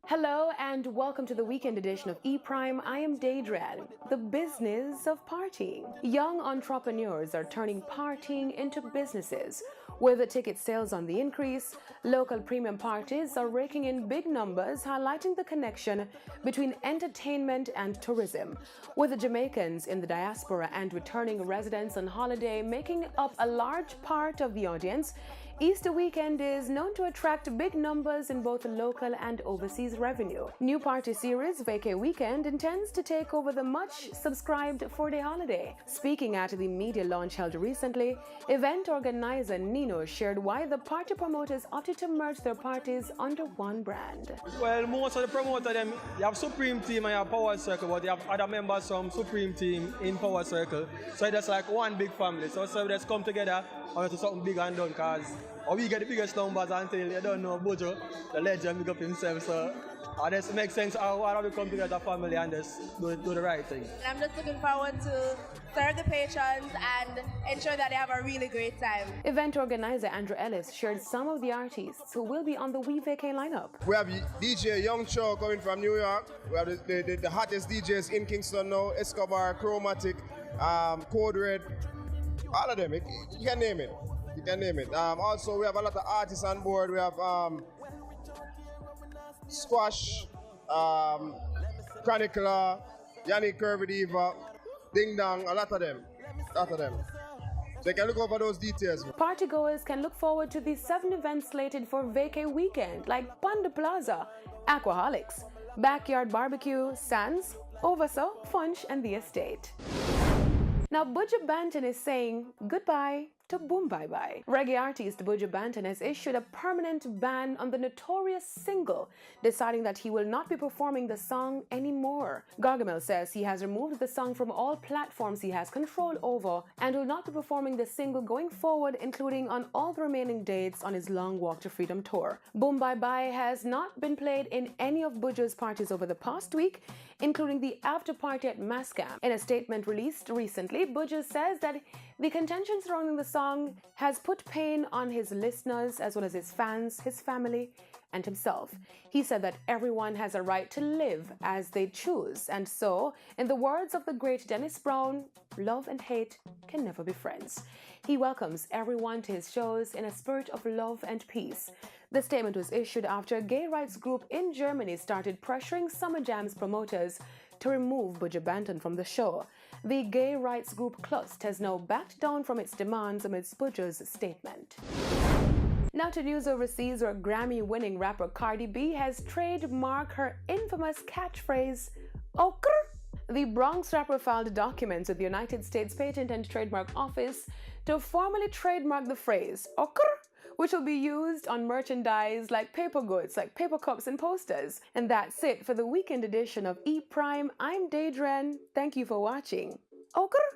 Hello and welcome to the weekend edition of ePrime. I am Daedran, the business of partying. Young entrepreneurs are turning partying into businesses. With the ticket sales on the increase, local premium parties are raking in big numbers, highlighting the connection between entertainment and tourism. With the Jamaicans in the diaspora and returning residents on holiday making up a large part of the audience, Easter weekend is known to attract big numbers in both local and overseas revenue. New party series Vacay Weekend intends to take over the much subscribed 4-day holiday. Speaking at the media launch held recently, event organizer Nino shared why the party promoters opted to merge their parties under one brand. Well, most of the promoters, you have Supreme Team and you have Power Circle, but you have other members from Supreme Team in Power Circle. So it's just like one big family. So we just come together and do something big and done, because we get the biggest numbers until you don't know Bojo, the legend, big up himself. So it just makes sense how we come together as a family and just do the right thing. I'm just looking forward to serve the patrons and ensure that they have a really great time. Event organizer Andrew Ellis shared some of the artists who will be on the Vacay lineup. We have DJ Young Cho coming from New York. We have the hottest DJs in Kingston now, Escobar, Chromatic, Code Red, all of them. You can name it. You can name it. Also, we have a lot of artists on board. We have Squash, Chronicler, Yannick Kirby Diva, Ding Dong, a lot of them. So you can look over those details. Partygoers can look forward to the 7 events slated for Vacay Weekend, like Panda Plaza, Aquaholics, Backyard Barbecue, Sands, Overso, Funch, and The Estate. Now, Buju Banton is saying goodbye to Boom Bye Bye. Reggae artist Buju Banton has issued a permanent ban on the notorious single, deciding that he will not be performing the song anymore. Gargamel says he has removed the song from all platforms he has control over and will not be performing the single going forward, including on all the remaining dates on his Long Walk to Freedom tour. Boom Bye Bye has not been played in any of Buju's parties over the past week, including the after party at Mascam. In a statement released recently, Buju says that the contention surrounding the song has put pain on his listeners as well as his fans, his family, and himself. He said that everyone has a right to live as they choose, and so, in the words of the great Dennis Brown, love and hate can never be friends. He welcomes everyone to his shows in a spirit of love and peace. The statement was issued after a gay rights group in Germany started pressuring Summer Jam's promoters to remove Buju Banton from the show. The gay rights group Klust has now backed down from its demands amidst Buju's statement. Now to news overseas, where Grammy-winning rapper Cardi B has trademarked her infamous catchphrase, "Okr." The Bronx rapper filed documents with the United States Patent and Trademark Office to formally trademark the phrase "Okr," which will be used on merchandise like paper goods, like paper cups and posters. And that's it for the weekend edition of ePrime. I'm Daedran. Thank you for watching. Okr.